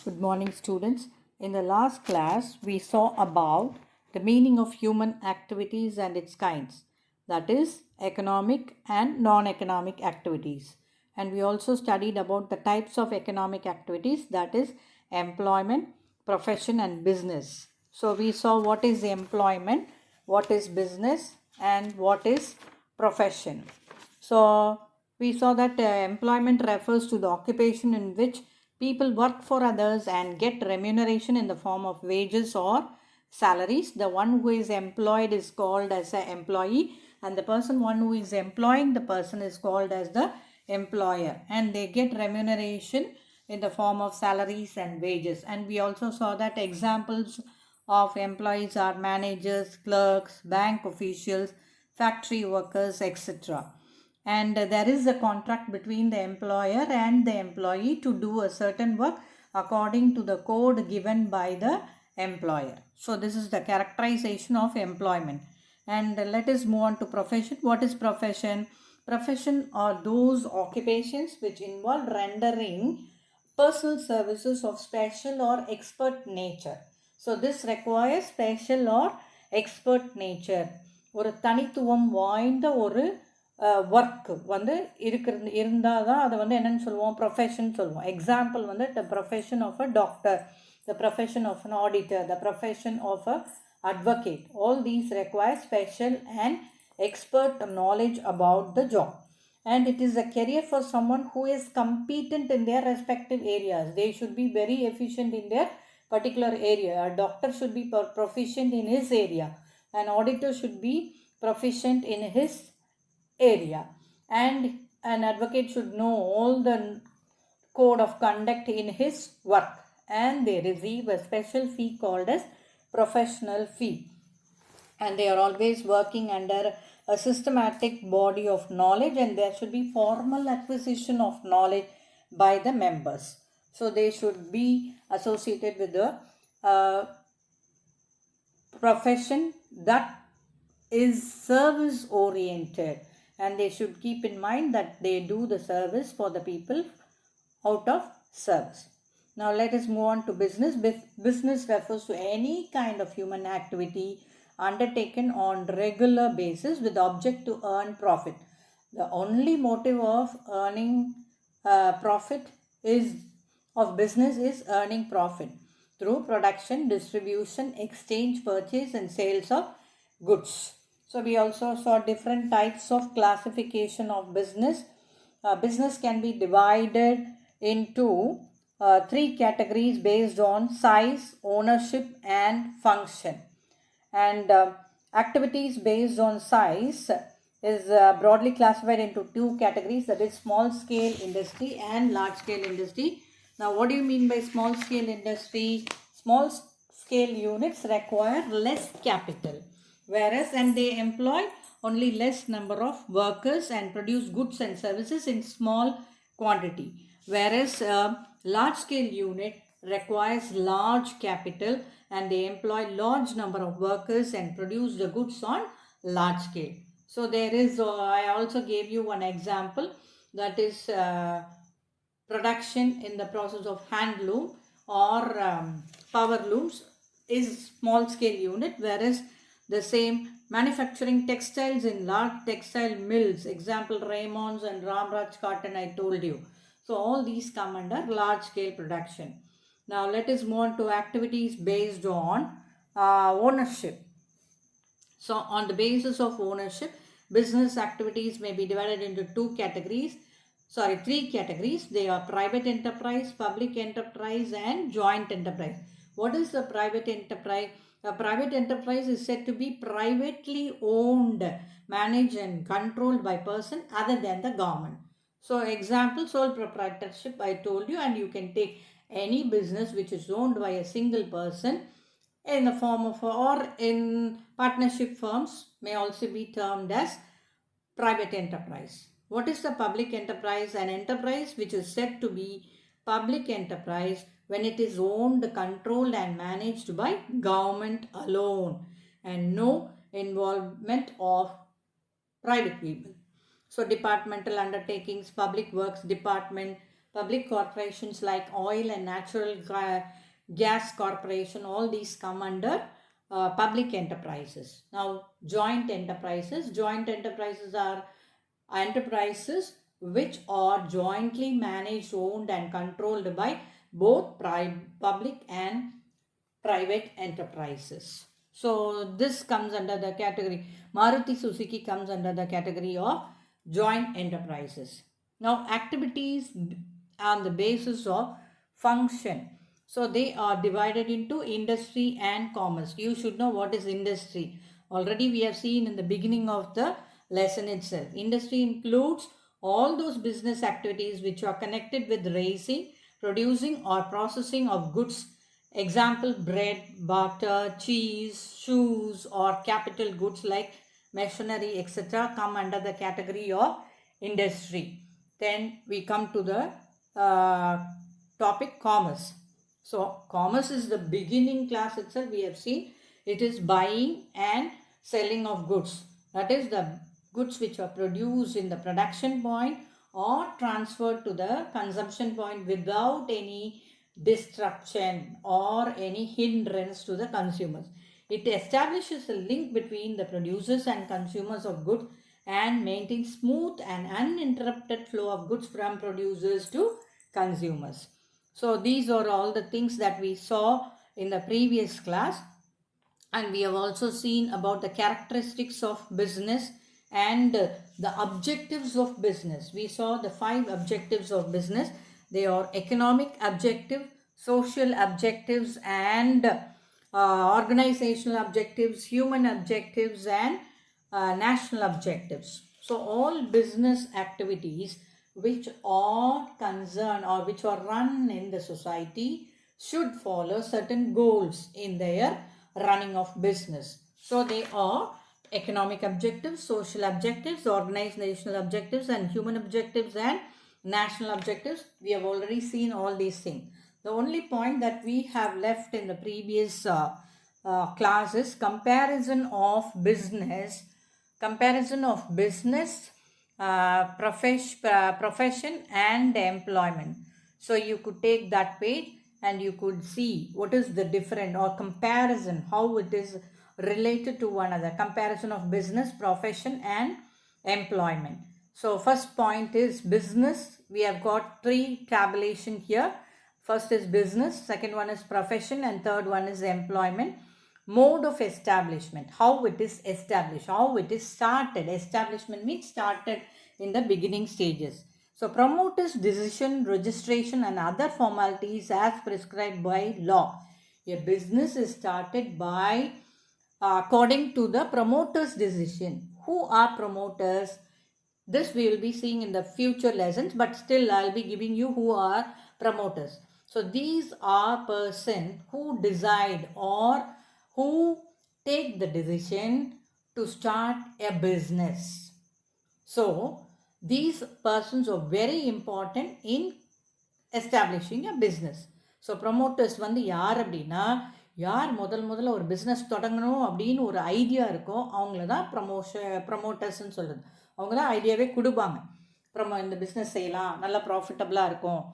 Good morning, students. In the last class, we saw about the meaning of human activities and its kinds, that is, economic and non economic activities. And we also studied about the types of economic activities, that is, employment, profession, and business. So, we saw what is employment, what is business, and what is profession. So, we saw that employment refers to the occupation in which people work for others and get remuneration in the form of wages or salaries. The one who is employed is called as an employee, and the one who is employing the person is called as the employer, and they get remuneration in the form of salaries and wages. And we also saw that examples of employees are managers, clerks, bank officials, factory workers, etc. And there is a contract between the employer and the employee to do a certain work according to the code given by the employer. So this is the characterization of employment. And let us move on to profession. What is profession? Profession are those occupations which involve rendering personal services of special or expert nature. So this requires special or expert nature. ஒரு தனித்துவம் வாய்ந்த ஒரு work வந்து இருந்தால் தான் அதை வந்து என்னென்னு சொல்லுவோம், ப்ரொஃபஷன் சொல்லுவோம். எக்ஸாம்பிள் வந்து the profession of a doctor, the profession of an auditor, the profession of a advocate. All these require special and expert knowledge about the job. And it is a career for someone who is competent in their respective areas. They should be very efficient in their particular area. A doctor should be proficient in his area. An auditor should be proficient in his area, and an advocate should know all the code of conduct in his work, and they receive a special fee called as professional fee, and they are always working under a systematic body of knowledge, and there should be formal acquisition of knowledge by the members. So they should be associated with the profession that is service oriented, and they should keep in mind that they do the service for the people out of service. Now let us move on to business. Business refers to any kind of human activity undertaken on regular basis with the object to earn profit. The only motive of earning profit of business is earning profit through production, distribution, exchange, purchase, and sales of goods. So we also saw different types of classification of business. Business can be divided into three categories based on size, ownership, and function. And activities based on size is broadly classified into two categories, that is small scale industry and large scale industry. Now what do you mean by small scale industry? Small scale units require less capital, whereas and they employ only less number of workers and produce goods and services in small quantity, whereas a large scale unit requires large capital and they employ large number of workers and produce the goods on large scale. So there is I also gave you one example, that is production in the process of handloom or power looms is small scale unit, whereas the same manufacturing textiles in large textile mills, example Raymond's and Ramraj cotton I told you. So all these come under large scale production. Now let us move on to activities based on ownership. So on the basis of ownership, business activities may be divided into three categories. They are private enterprise, public enterprise, and joint enterprise. What is the private enterprise? A private enterprise is said to be privately owned, managed, and controlled by person other than the government. So example, sole proprietorship I told you, and you can take any business which is owned by a single person in the form of, or in partnership firms may also be termed as private enterprise. What is the public enterprise? An enterprise which is said to be public enterprise when it is owned, controlled, and managed by government alone and no involvement of private people. So departmental undertakings, public works department, Public corporations like oil and natural gas corporation, all these come under public enterprises. Now, joint enterprises. Joint enterprises are enterprises which are jointly managed, owned and controlled by both public and private enterprises. So this comes under the category, Maruti Suzuki comes under the category of joint enterprises. Now, activities on the basis of function. So they are divided into industry and commerce. You should know what is industry. Already we have seen in the beginning of the lesson itself. Industry includes all those business activities which are connected with raising, producing or processing of goods. Example, bread, butter, cheese, shoes or capital goods like machinery, etc. come under the category of industry. Then we come to the topic commerce. So commerce is the beginning class itself. We have seen it is buying and selling of goods. That is the goods which are produced in the production point or transferred to the consumption point without any disruption or any hindrance to the consumers. It establishes a link between the producers and consumers of goods and maintains smooth and uninterrupted flow of goods from producers to consumers. So these are all the things that we saw in the previous class, and we have also seen about the characteristics of business and the objectives of business. We saw the 5 objectives of business. They are economic objective, social objectives and organizational objectives, human objectives and national objectives. So all business activities which are concerned or which are run in the society should follow certain goals in their running of business. So they are economic objectives, social objectives, organizational objectives and human objectives and national objectives. We have already seen all these things. The only point that we have left in the previous class is comparison of business, profession and employment. So you could take that page and you could see what is the difference or comparison, how it is related to one another. Comparison of business, profession and employment. So first point is business. We have got 3 tabulation here. First is business, second one is profession and third one is employment. Mode of establishment, how it is established, how it is started. Establishment means started in the beginning stages. So promoter's decision, registration and other formalities as prescribed by law. A business is started by according to the promoter's decision. Who are promoters? This we will be seeing in the future lessons, but still I'll be giving you who are promoters. So these are persons who decide or who take the decision to start a business. So these persons are very important in establishing a business. So promoters வந்து யார் அப்படின்னா, யார் முதல்ல ஒரு business தொடங்கணும் அப்படின்னு ஒரு idea இருக்கோ அவங்கள தான் ப்ரமோட்டர்ஸ்ன்னு சொல்கிறது. அவங்க தான் ஐடியாவே கொடுப்பாங்க. இந்த பிஸ்னஸ் செய்யலாம், நல்லா ப்ராஃபிட்டபுளாக இருக்கும்,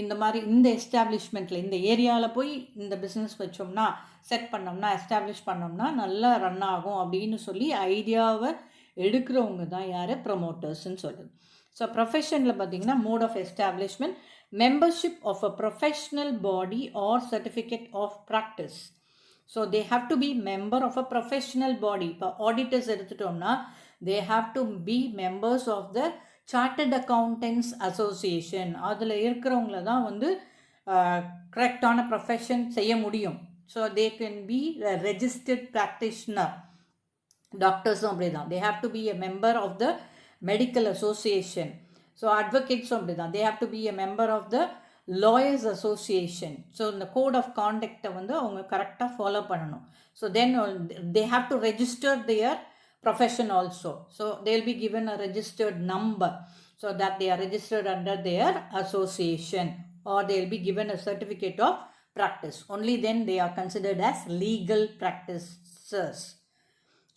இந்த மாதிரி இந்த எஸ்டாப்ளிஷ்மெண்ட்டில் இந்த ஏரியாவில் போய் இந்த பிஸ்னஸ் வச்சோம்னா செட் பண்ணோம்னா எஸ்டாப்ளிஷ் பண்ணோம்னா நல்லா ரன் ஆகும் அப்படின்னு சொல்லி ஐடியாவை எடுக்கிறவங்க தான் யார்? ப்ரமோட்டர்ஸ்ன்னு சொல்லுது. ஸோ ப்ரொஃபஷனில் பார்த்திங்கன்னா mode of establishment, membership of a professional body or certificate of practice. So they have to be member of a professional body. இப்போ ஆடிட்டர்ஸ் எடுத்துட்டோம்னா they have to be members of the Chartered Accountants Association. அதில் இருக்கிறவங்கள தான் வந்து கரெக்டான profession செய்ய முடியும். So they can be registered practitioner. டாக்டர்ஸும் அப்படி தான், they have to be a member of the medical association. So அட்வொகேட்ஸும் அப்படி தான், they have to be a member of the lawyers association. So இந்த கோட் ஆஃப் காண்டக்டை வந்து அவங்க கரெக்டாக ஃபாலோ பண்ணணும். So then they have to register their profession also. So they will be given a registered number so that they are registered under their association, or they will be given a certificate of practice. Only then they are considered as legal practitioners.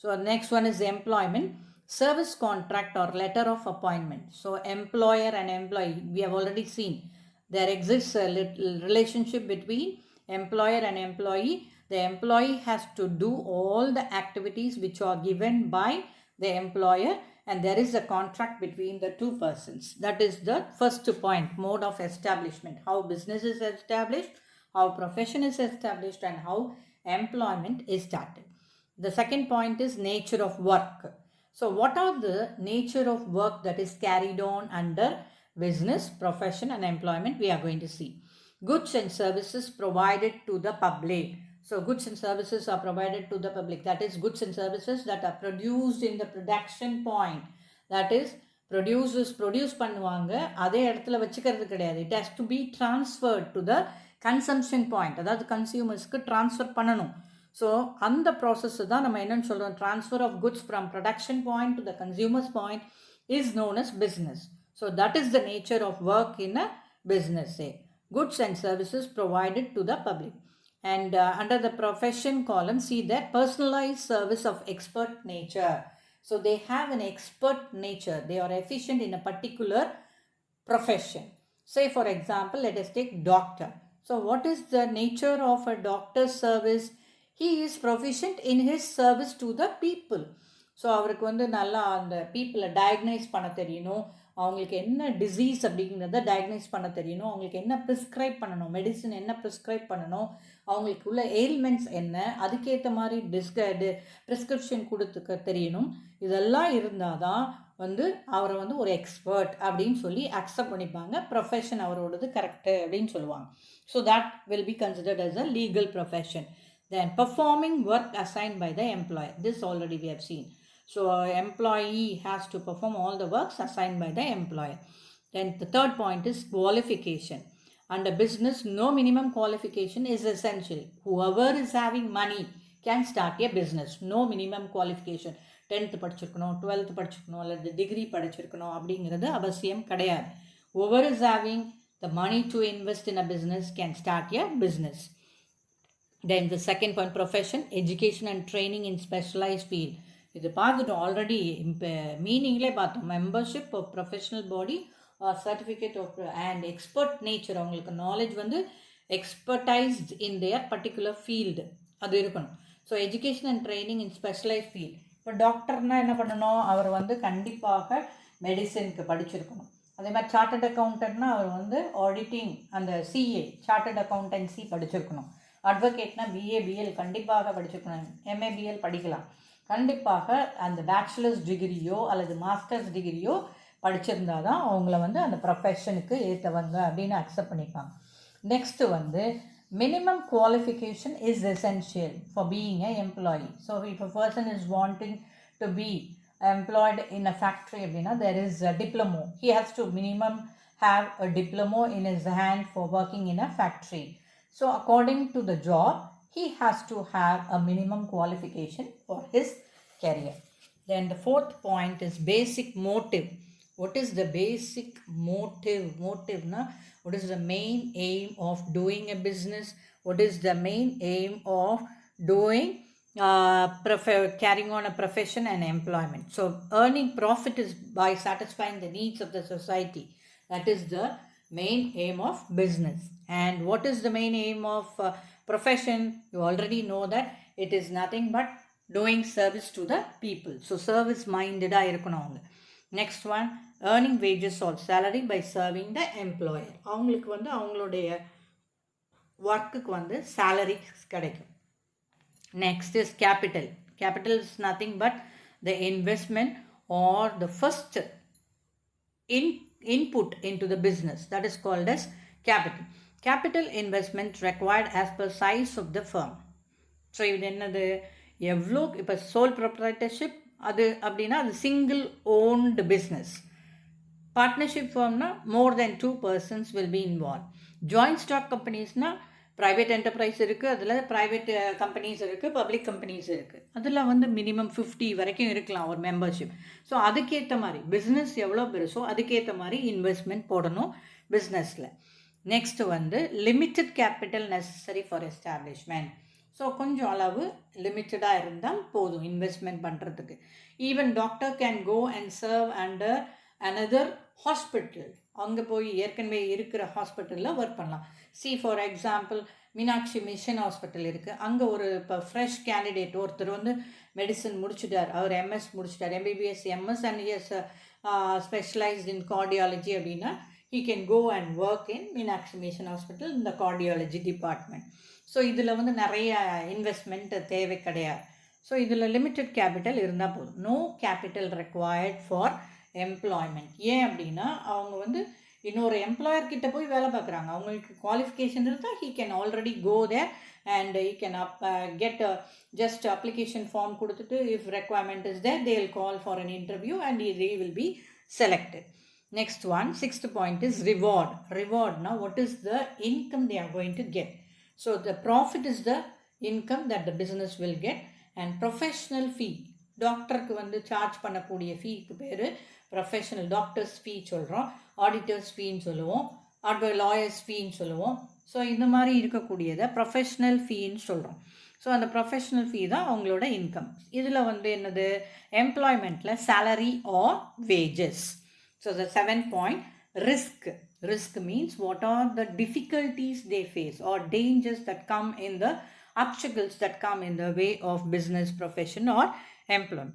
So next one is employment. Service contract or letter of appointment. So employer and employee, we have already seen there exists a relationship between employer and employee. The employee has to do all the activities which are given by the employer, and there is a contract between the two persons. That is the first point, mode of establishment, how business is established, how profession is established, and how employment is started. The second point is nature of work. So what are the nature of work that is carried on under business, profession and employment? We are going to see. Goods and services provided to the public. So goods and services are provided to the public. That is goods and services that are produced in the production point. That is produce பண்ணுவாங்க அதே இடத்துல வச்சுக்கிறது கிடையாது. It has to be transferred to the consumption point. அதாவது கன்சியூமர்ஸ்க்கு transfer பண்ணணும். So அந்த process தான் நம்ம என்னன்னு சொல்கிறோம், transfer of goods from production point to the consumers point is known as business. So that is the nature of work in a business. Goods and services provided to the public. And under the profession column, see that personalized service of expert nature. So they have an expert nature. They are efficient in a particular profession. Say for example, let us take doctor. So what is the nature of a doctor's service? He is proficient in his service to the people. So அவருக்கு வந்து நல்லா அந்த பீப்புளை diagnose பண்ண தெரியணும், அவங்களுக்கு என்ன disease அப்படிங்கிறத டயக்னைஸ் பண்ண தெரியணும், அவங்களுக்கு என்ன ப்ரிஸ்கிரைப் பண்ணணும், மெடிசன் என்ன ப்ரிஸ்கிரைப் பண்ணணும், அவங்களுக்கு உள்ள எயில்மெண்ட்ஸ் என்ன, அதுக்கேற்ற மாதிரி ப்ரிஸ்கிரிப்ஷன் கொடுத்துக்க தெரியணும். இதெல்லாம் இருந்தால் தான் வந்து அவரை வந்து ஒரு எக்ஸ்பர்ட் அப்படின்னு சொல்லி அக்செப்ட் பண்ணிப்பாங்க. ப்ரொஃபஷன் அவரோடது கரெக்டு அப்படின்னு சொல்லுவாங்க. So that will be considered as a legal profession. Then performing work assigned by the employer. This already we have seen. So employee has to perform all the works assigned by the employer. Then the third point is qualification. Under business, no minimum qualification is essential. Whoever is having money can start a business. No minimum qualification. 10th படிச்சிருக்கணும், 12th படிச்சிருக்கணும், அல்லது degree படிச்சிருக்கணும் அப்படிங்கிறது அவசியம் கிடையாது. Whoever is having the money to invest in a business can start a business. Then the second point, profession, education and training in specialized field. இது பார்த்துட்டோம் already, மீனிங்லேயே பார்த்தோம். Membership of professional body or certificate of and expert nature. அவங்களுக்கு knowledge வந்து expertised in their particular field அது இருக்கணும். So education and training in specialised field. இப்போ டாக்டர்னால் என்ன பண்ணணும், அவர் வந்து கண்டிப்பாக மெடிசனுக்கு படிச்சிருக்கணும். அதே மாதிரி சார்ட்டர்ட் அக்கௌண்டன்ட்னா அவர் வந்து ஆடிட்டிங் அந்த சிஏ சார்ட்டர்ட் அக்கௌண்டன்சி படிச்சிருக்கணும். அட்வொகேட்னா பிஏபிஎல் கண்டிப்பாக படிச்சிருக்கணும். எம்ஏபிஎல் படிக்கலாம். கண்டிப்பாக அந்த பேச்சுலர்ஸ் டிகிரியோ அல்லது மாஸ்டர்ஸ் டிகிரியோ படிச்சிருந்தால் தான் அவங்கள வந்து அந்த ப்ரொஃபஷனுக்கு ஏற்றவங்க அப்படின்னு அக்செப்ட் பண்ணிப்பாங்க. நெக்ஸ்ட்டு வந்து minimum qualification is essential for being a employee. So if a person is wanting to be employed in a factory அப்படின்னா there is a diploma. He has to minimum have a diploma in his hand for working in a factory. So according to the job, he has to have a minimum qualification for his career. Then the fourth point is basic motive. What is the basic motive? Motive na, what is the main aim of doing a business? What is the main aim of doing carrying on a profession and employment? So earning profit is by satisfying the needs of the society. That is the main aim of business. And what is the main aim of profession? You already know that it is nothing but doing service to the people. So service minded இருக்கணும் அவங்க. Next one, earning wages or salary by serving the employer. அவங்களுக்கு வந்து அவங்களுடைய ஒர்க்குக்கு வந்து salary கிடைக்கும். Next is capital. Capital is nothing but the investment or the first input into the business. That is called as capital. Capital investment required as per size of the firm. So இது என்னது, எவ்வளோ இப்போ sole proprietorship அது அப்படின்னா அது single owned business. Partnership ஃபார்ம்னா more than 2 persons will be involve. Joint stock கம்பெனிஸ்னால் private enterprise இருக்குது, அதில் ப்ரைவேட் கம்பெனிஸ் இருக்குது, பப்ளிக் கம்பெனிஸ் இருக்குது. அதில் வந்து மினிமம் 50 வரைக்கும் இருக்கலாம் ஒரு மெம்பர்ஷிப். ஸோ அதுக்கேற்ற மாதிரி பிஸ்னஸ் எவ்வளோ பெருசோ அதுக்கேற்ற மாதிரி இன்வெஸ்ட்மெண்ட் போடணும் பிஸ்னஸில். நெக்ஸ்ட் வந்து limited capital necessary for establishment. So கொஞ்சம் அளவு லிமிட்டடாக இருந்தால் போதும் இன்வெஸ்ட்மெண்ட் பண்ணுறதுக்கு. Even doctor can go and serve under another hospital. அங்கே போய் ஏற்கனவே இருக்கிற ஹாஸ்பிட்டலில் ஒர்க் பண்ணலாம். For example Meenakshi mission hospital இருக்குது. அங்கே ஒரு இப்போ ஃப்ரெஷ் கேண்டிடேட் ஒருத்தர் வந்து மெடிசன் முடிச்சுட்டார், அவர் எம்எஸ் முடிச்சுட்டார், MBBS MS and ES specialised in cardiology அப்படின்னா he can go and work in Meenakshi mission hospital இந்த கார்டியாலஜி டிபார்ட்மெண்ட். ஸோ இதில் வந்து நிறைய இன்வெஸ்ட்மெண்ட் தேவை கிடையாது. ஸோ இதில் லிமிட்டட் கேபிட்டல் இருந்தால் போதும். No capital required for employment. ஏன் அப்படின்னா அவங்க வந்து இன்னொரு எம்ப்ளாயர்கிட்ட போய் வேலை பார்க்குறாங்க. அவங்களுக்கு குவாலிஃபிகேஷன் இருந்தால் he can already go there and he can get just application form கொடுத்துட்டு if requirement is there they will call for an interview and they will be selected. Next one, sixth point is reward. Reward, now what is the income they are going to get? So the profit is the income that the business will get, and professional fee. டாக்டருக்கு வந்து charge பண்ணக்கூடிய ஃபீக்கு பேர் professional doctors ஃபீ சொல்கிறோம், auditors ஃபீன்னு சொல்லுவோம், lawyers ஃபீன்னு சொல்லுவோம். So இந்த மாதிரி இருக்கக்கூடியதை ப்ரொஃபஷ்னல் ஃபீன்னு சொல்கிறோம். ஸோ அந்த ப்ரொஃபஷ்னல் ஃபீ தான் அவங்களோட இன்கம். இதில் வந்து என்னது, எம்ப்ளாய்மெண்ட்டில் salary or wages. So the 7th point, risk. Risk means what are the difficulties they face or dangers that come in the obstacles that come in the way of business, profession or employment.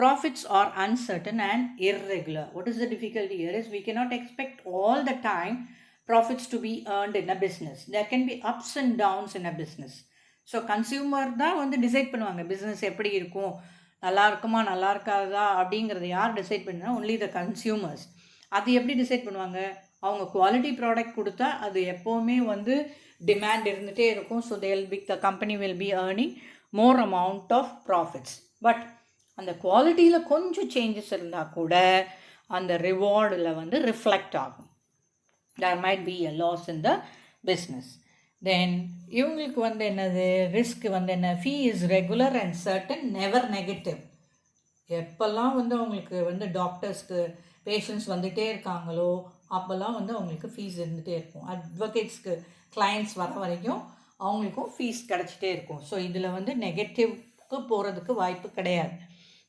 Profits are uncertain and irregular. What is the difficulty here is we cannot expect all the time profits to be earned in a business. There can be ups and downs in a business. So consumer தான் வந்து decide பண்ணுவாங்க business எப்படி இருக்கும், நல்லா இருக்குமா நல்லா இருக்காதா அப்படிங்கிறத யார் டிசைட் பண்ணுனா ஒன்லி த கன்சியூமர்ஸ். அது எப்படி டிசைட் பண்ணுவாங்க, அவங்க குவாலிட்டி ப்ராடக்ட் கொடுத்தா அது எப்போவுமே வந்து டிமாண்ட் இருந்துகிட்டே இருக்கும். So the company will be earning more amount of profits. But அந்த குவாலிட்டியில் கொஞ்சம் சேஞ்சஸ் இருந்தால் கூட அந்த ரிவார்டில் வந்து ரிஃப்ளெக்ட் ஆகும். there might be a loss in the business. Then இவங்களுக்கு வந்து என்னது, ரிஸ்க் வந்து என்ன, fee is regular and certain, never negative. எப்போல்லாம் வந்து அவங்களுக்கு வந்து டாக்டர்ஸ்க்கு பேஷண்ட்ஸ் வந்துகிட்டே இருக்காங்களோ அப்போல்லாம் வந்து அவங்களுக்கு ஃபீஸ் இருந்துகிட்டே இருக்கும். அட்வொகேட்ஸ்க்கு கிளைண்ட்ஸ் வர வரைக்கும் அவங்களுக்கும் ஃபீஸ் கிடச்சிட்டே இருக்கும். ஸோ இதில் வந்து நெகட்டிவ்க்கு போகிறதுக்கு வாய்ப்பு கிடையாது.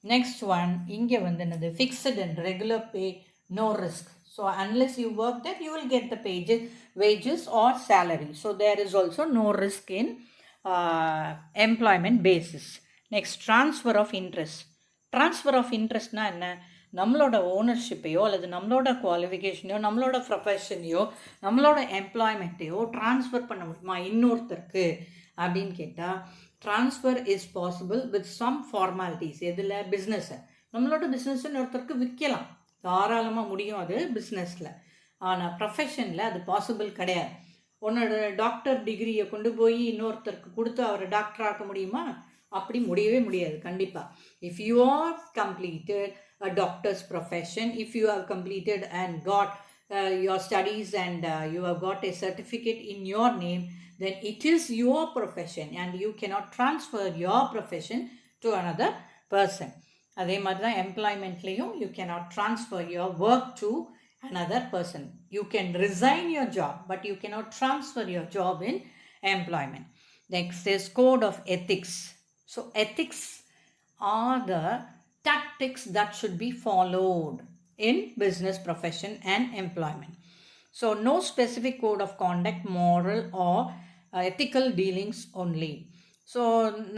நெக்ஸ்ட் ஒன், இங்கே வந்து என்னது, fixed and regular pay, no risk. So unless you work there, you will get the wages or salary. So there is also no risk in employment basis. Next, transfer of interest. Transfer of interest na enna, நம்மளோட ஓனர்ஷிப்பையோ அல்லது நம்மளோட குவாலிஃபிகேஷனையோ நம்மளோட ப்ரொஃபஷனையோ நம்மளோட எம்ப்ளாய்மெண்ட்டையோ transfer பண்ண முடியுமா இன்னொருத்தருக்கு அப்படின்னு கேட்டால், transfer is possible with some formalities. எதில், பிஸ்னஸை, நம்மளோட பிஸ்னஸை இன்னொருத்தருக்கு விற்கலாம், தாராளமாக முடியும் அது பிஸ்னஸில். ஆனால் ப்ரொஃபஷனில் அது பாசிபிள் கிடையாது. உன்னோட டாக்டர் டிகிரியை கொண்டு போய் இன்னொருத்தருக்கு கொடுத்து அவரை டாக்டர் ஆக்க முடியுமா? அப்படி முடியவே முடியாது கண்டிப்பாக. If you are completed a doctor's profession, if you have completed and got your studies and you have got a certificate in your name, then it is your profession and you cannot transfer your profession to another person. அதே மாதிரி தான் எம்ப்ளாய்மெண்ட்லேயும் you cannot transfer your work to another person. You can resign your job but you cannot transfer your job in employment. Next is code of ethics. So ethics are the tactics that should be followed in business, profession and employment. So no specific code of conduct, moral or ethical dealings only. So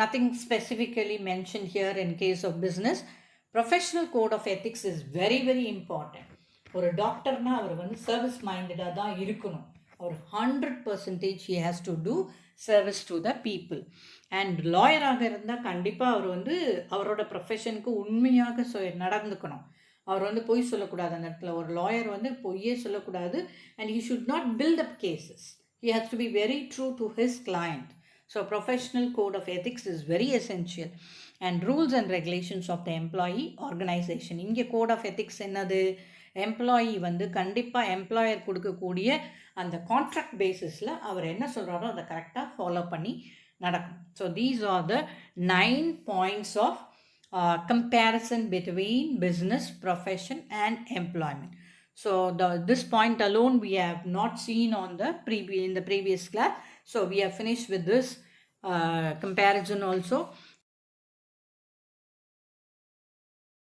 nothing specifically mentioned here in case of business. Professional code of ethics is very very important. ஒரு டாக்டர்னா அவர் வந்து service மைண்டடாக தான் இருக்கணும். அவர் 100% he has to do service to the people. And லாயராக இருந்தால் கண்டிப்பாக அவர் வந்து அவரோட ப்ரொஃபஷனுக்கு உண்மையாக நடந்துக்கணும். அவர் வந்து பொய் சொல்லக்கூடாது. அந்த இடத்துல ஒரு லாயர் வந்து பொய்யே சொல்லக்கூடாது. And he should not build up cases. He has to be very true to his client. So professional code of ethics is very essential. And rules and regulations of the employee organization. இங்கே code of ethics என்னது, employee வந்து கண்டிப்பாக employer கொடுக்கக்கூடிய அந்த contract பேசிஸில் அவர் என்ன சொல்கிறாரோ அதை கரெக்டாக ஃபாலோ பண்ணி நடக்கும். So these are the 9 points of comparison between business, profession and employment. So this point alone we have not seen on the in the previous class. So we have finished with this comparison also.